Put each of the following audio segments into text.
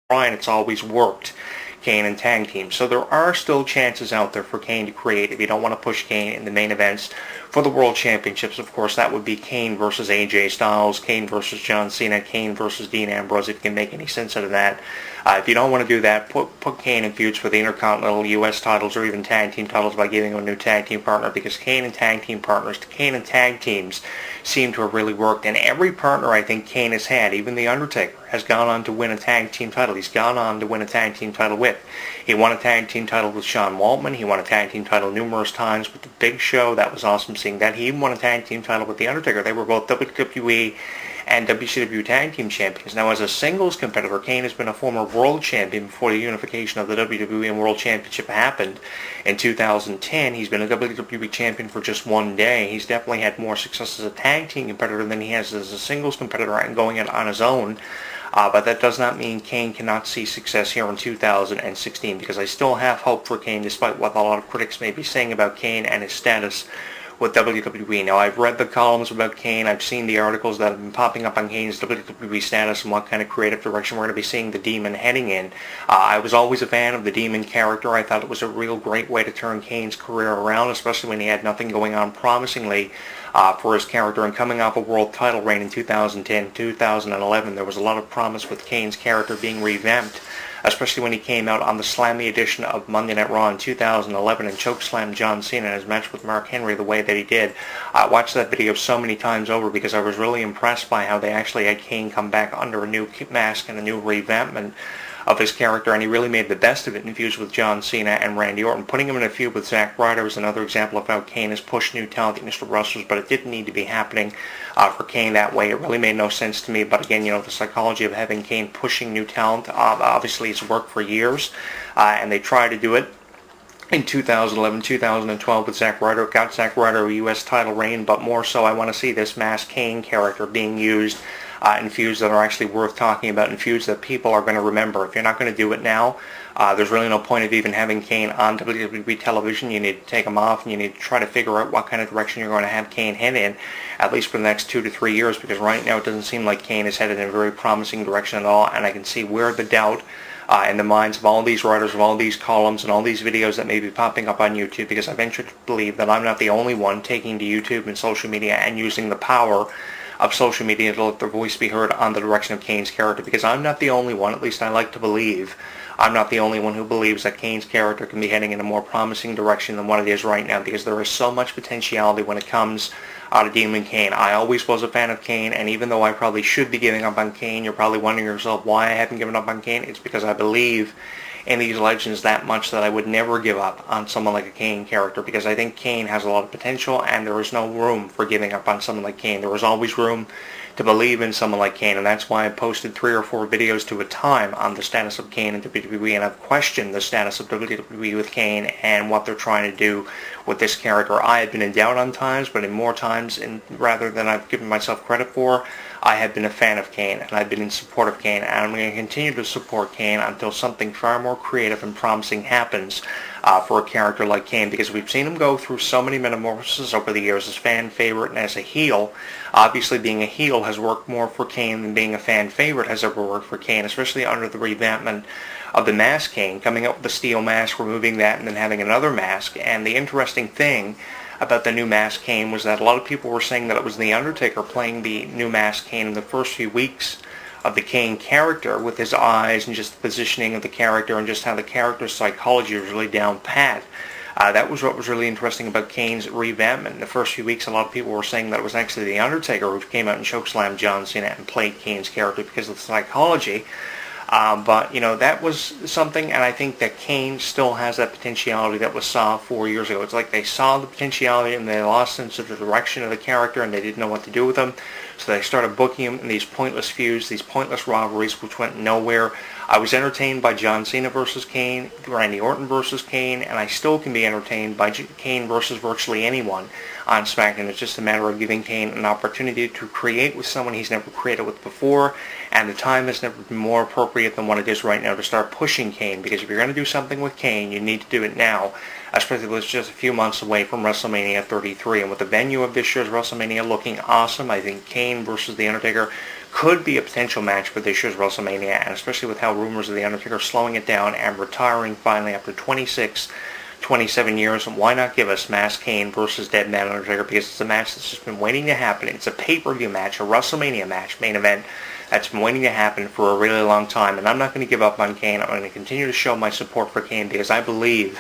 Bryan, it's always worked Kane in tag teams. So there are still chances out there for Kane to create if you don't want to push Kane in the main events for the World Championships. Of course, that would be Kane versus AJ Styles, Kane versus John Cena, Kane versus Dean Ambrose, if you can make any sense out of that. If you don't want to do that, put Kane in feuds for the Intercontinental U.S. titles or even tag team titles by giving him a new tag team partner, because Kane and tag teams seem to have really worked. And every partner I think Kane has had, even The Undertaker, has gone on to win a tag team title. He's gone on to win a tag team title with. He won a tag team title with Sean Waltman. He won a tag team title numerous times with The Big Show. That was awesome seeing that. He even won a tag team title with The Undertaker. They were both WWE and WCW Tag Team Champions. Now, as a singles competitor, Kane has been a former world champion before the unification of the WWE and World Championship happened in 2010. He's been a WWE champion for just one day. He's definitely had more success as a tag team competitor than he has as a singles competitor and going it on his own. But that does not mean Kane cannot see success here in 2016, because I still have hope for Kane, despite what a lot of critics may be saying about Kane and his status with WWE. Now, I've read the columns about Kane. I've seen the articles that have been popping up on Kane's WWE status and what kind of creative direction we're going to be seeing the Demon heading in. I was always a fan of the Demon character. I thought it was a real great way to turn Kane's career around, especially when he had nothing going on promisingly for his character. And coming off a world title reign in 2010, 2011, there was a lot of promise with Kane's character being revamped, especially when he came out on the Slammy edition of Monday Night Raw in 2011 and chokeslammed John Cena in his match with Mark Henry the way that he did. I watched that video so many times over because I was really impressed by how they actually had Kane come back under a new mask and a new revampment of his character, and he really made the best of it in feuds with John Cena and Randy Orton. Putting him in a feud with Zack Ryder was another example of how Kane has pushed new talented wrestlers, but it didn't need to be happening for Kane that way. It really made no sense to me, but again, the psychology of having Kane pushing new talent, obviously it's worked for years, and they tried to do it in 2011, 2012 with Zack Ryder. Got Zack Ryder a U.S. title reign, but more so I want to see this masked Kane character being used in feuds that are actually worth talking about, in feuds that people are going to remember. If you're not going to do it now, there's really no point of even having Kane on WWE television. You need to take him off, and you need to try to figure out what kind of direction you're going to have Kane head in, at least for the next 2 to 3 years, because right now it doesn't seem like Kane is headed in a very promising direction at all, and I can see where the doubt in the minds of all these writers, of all these columns, and all these videos that may be popping up on YouTube, because I venture to believe that I'm not the only one taking to YouTube and social media and using the power of social media to let their voice be heard on the direction of Kane's character, because I'm not the only one, at least I like to believe, I'm not the only one who believes that Kane's character can be heading in a more promising direction than what it is right now, because there is so much potentiality when it comes to Demon Kane. I always was a fan of Kane, and even though I probably should be giving up on Kane, you're probably wondering yourself why I haven't given up on Kane. It's because I believe in these legends that much that I would never give up on someone like a Kane character, because I think Kane has a lot of potential, and there is no room for giving up on someone like Kane. There is always room to believe in someone like Kane, and that's why I posted 3 or 4 videos to a time on the status of Kane in WWE, and I've questioned the status of WWE with Kane and what they're trying to do with this character. I have been in doubt on times, but in more times, rather than I've given myself credit for, I have been a fan of Kane, and I've been in support of Kane, and I'm going to continue to support Kane until something far more creative and promising happens for a character like Kane, because we've seen him go through so many metamorphoses over the years as fan favorite and as a heel. Obviously, being a heel has worked more for Kane than being a fan favorite has ever worked for Kane, especially under the revampment of the mask Kane, coming up with the steel mask, removing that, and then having another mask. And the interesting thing about the new mask Kane was that a lot of people were saying that it was The Undertaker playing the new mask Kane in the first few weeks of the Kane character, with his eyes and just the positioning of the character and just how the character's psychology was really down pat. That was what was really interesting about Kane's revampment. In the first few weeks, a lot of people were saying that it was actually The Undertaker who came out and chokeslammed John Cena and played Kane's character because of the psychology. But that was something, and I think that Kane still has that potentiality that was saw 4 years ago. It's like they saw the potentiality and they lost sense of the direction of the character, and they didn't know what to do with him. So they started booking him in these pointless feuds, these pointless rivalries, which went nowhere. I was entertained by John Cena versus Kane, Randy Orton versus Kane, and I still can be entertained by Kane versus virtually anyone on SmackDown. It's just a matter of giving Kane an opportunity to create with someone he's never created with before, and the time has never been more appropriate than what it is right now to start pushing Kane, because if you're going to do something with Kane, you need to do it now, especially with just a few months away from WrestleMania 33. And with the venue of this year's WrestleMania looking awesome, I think Kane versus The Undertaker could be a potential match for this year's WrestleMania, and especially with how rumors of The Undertaker slowing it down and retiring finally after 27 years, why not give us Masked Kane versus Dead Man Undertaker, because it's a match that's just been waiting to happen. It's a pay-per-view match, a WrestleMania match, main event, that's been waiting to happen for a really long time, and I'm not going to give up on Kane. I'm going to continue to show my support for Kane because I believe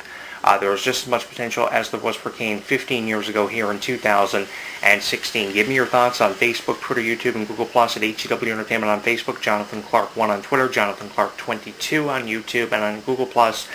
there was just as much potential as there was for Kane 15 years ago here in 2016. Give me your thoughts on Facebook, Twitter, YouTube, and Google Plus at HEW Entertainment on Facebook, Jonathan Clarke 1 on Twitter, Jonathan Clarke 22 on YouTube, and on Google Plus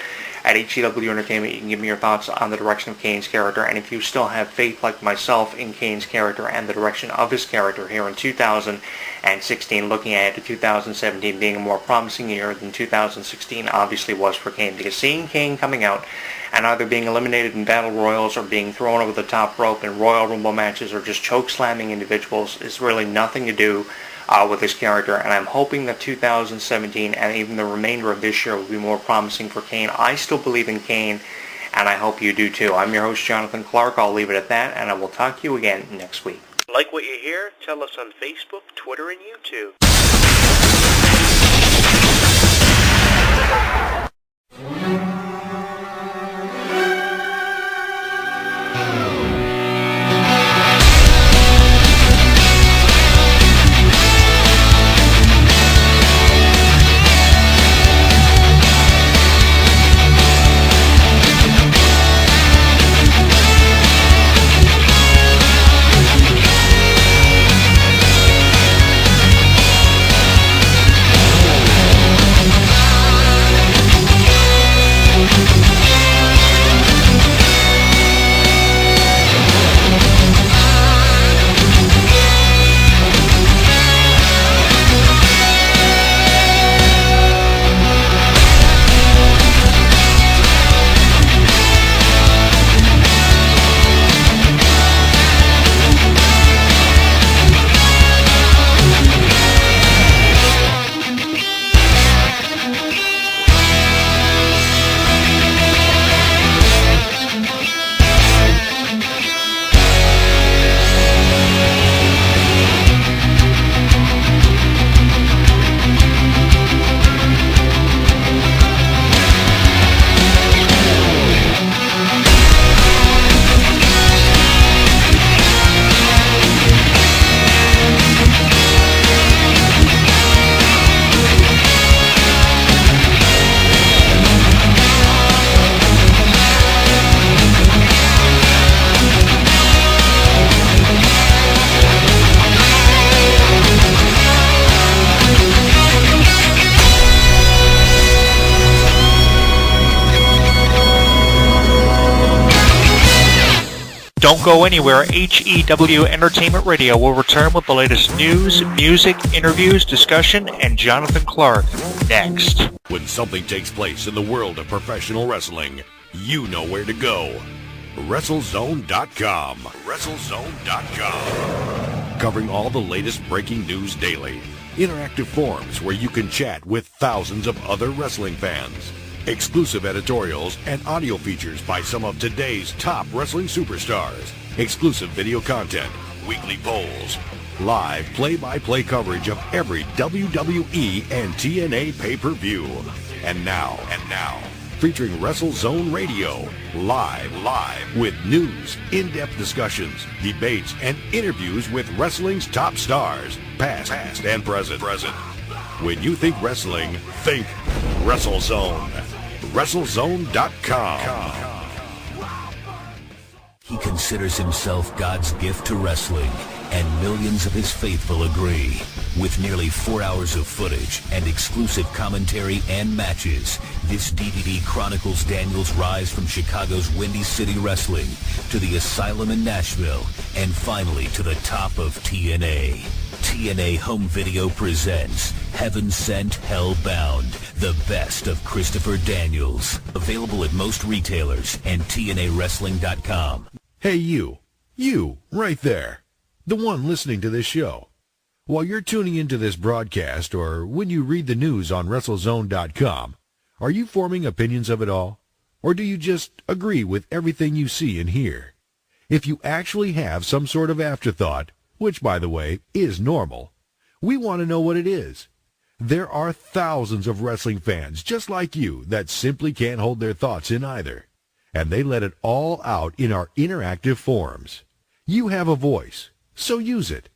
at HEW Entertainment. You can give me your thoughts on the direction of Kane's character, and if you still have faith like myself in Kane's character and the direction of his character here in 2016, looking ahead to 2017 being a more promising year than 2016 obviously was for Kane, because seeing Kane coming out and either being eliminated in battle royals or being thrown over the top rope in Royal Rumble matches or just choke slamming individuals is really nothing to do with his character, and I'm hoping that 2017 and even the remainder of this year will be more promising for Kane. I still believe in Kane, and I hope you do too. I'm your host, Jonathan Clarke. I'll leave it at that, and I will talk to you again next week. Like what you hear? Tell us on Facebook, Twitter, and YouTube. Don't go anywhere. HEW Entertainment Radio will return with the latest news, music, interviews, discussion, and Jonathan Clarke next. When something takes place in the world of professional wrestling, you know where to go. WrestleZone.com. WrestleZone.com. Covering all the latest breaking news daily. Interactive forums where you can chat with thousands of other wrestling fans. Exclusive editorials and audio features by some of today's top wrestling superstars. Exclusive video content, weekly polls, live play-by-play coverage of every WWE and TNA pay-per-view. And now, featuring WrestleZone Radio, live with news, in-depth discussions, debates, and interviews with wrestling's top stars, past and present. When you think wrestling, think WrestleZone. WrestleZone.com. He considers himself God's gift to wrestling, and millions of his faithful agree. With nearly 4 hours of footage and exclusive commentary and matches, this DVD chronicles Daniel's rise from Chicago's Windy City Wrestling to the Asylum in Nashville, and finally to the top of TNA. TNA Home Video presents Heaven Sent, Hell Bound, the best of Christopher Daniels. Available at most retailers and TNAWrestling.com. Hey you right there, the one listening to this show. While you're tuning into this broadcast or when you read the news on WrestleZone.com, are you forming opinions of it all? Or do you just agree with everything you see and hear? If you actually have some sort of afterthought, which by the way is normal, We want to know what it is. There are thousands of wrestling fans just like you that simply can't hold their thoughts in either. And they let it all out in our interactive forums. You have a voice, so use it.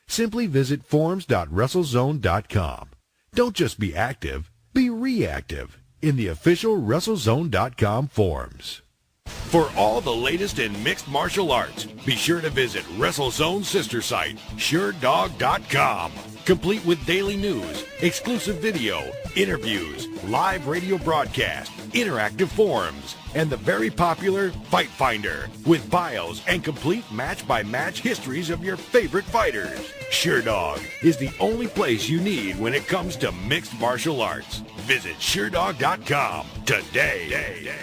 Simply visit forums.wrestlezone.com. Don't just be active, be reactive in the official WrestleZone.com forums. For all the latest in mixed martial arts, be sure to visit WrestleZone's sister site, SureDog.com. Complete with daily news, exclusive video, interviews, live radio broadcast, interactive forums, and the very popular Fight Finder with bios and complete match-by-match histories of your favorite fighters. SureDog is the only place you need when it comes to mixed martial arts. Visit SureDog.com today.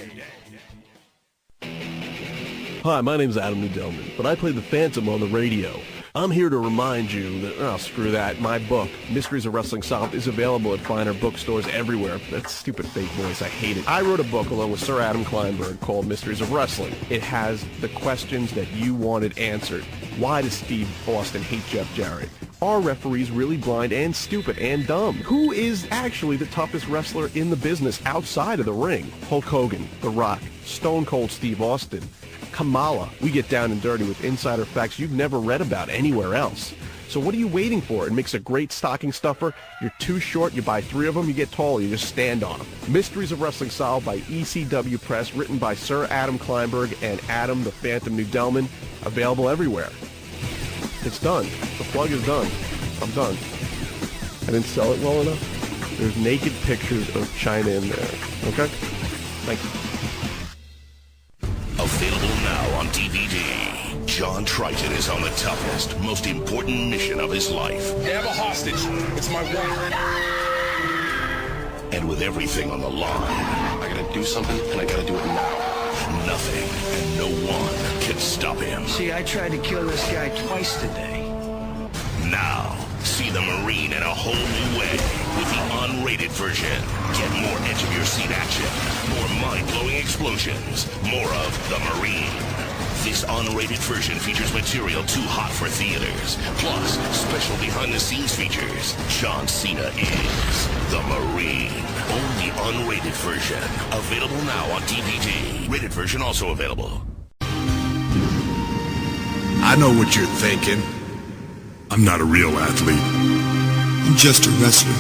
Hi, my name's Adam Nudelman, but I play the Phantom on the radio. I'm here to remind you that, oh, screw that, my book, Mysteries of Wrestling Solved, is available at finer bookstores everywhere. That stupid fake voice, I hate it. I wrote a book along with Sir Adam Kleinberg called Mysteries of Wrestling. It has the questions that you wanted answered. Why does Steve Austin hate Jeff Jarrett? Are referees really blind and stupid and dumb? Who is actually the toughest wrestler in the business outside of the ring? Hulk Hogan, The Rock, Stone Cold Steve Austin, Kamala. We get down and dirty with insider facts you've never read about anywhere else. So what are you waiting for? It makes a great stocking stuffer. You're too short, you buy 3 of them, you get tall, you just stand on them. Mysteries of Wrestling Solved by ECW Press, written by Sir Adam Kleinberg and Adam the Phantom Nudelman. Available everywhere. It's done. The plug is done. I'm done. I didn't sell it well enough. There's naked pictures of China in there. Okay? Thank you. Available now on DVD. John Triton is on the toughest, most important mission of his life. They have a hostage. It's my wife. And with everything on the line, I gotta do something, and I gotta do it now. nothing and no one can stop him. See, I tried to kill this guy twice today. Now, see the Marine in a whole new way with the unrated version. Get more edge-of-your-seat action, more mind-blowing explosions, more of the Marine. This unrated version features material too hot for theaters, plus special behind-the-scenes features. John Cena is the Marine. Only unrated version. Available now on DVD. Rated version also available. I know what you're thinking. I'm not a real athlete. I'm just a wrestler.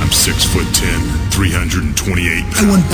I'm 6'10", 328 pounds.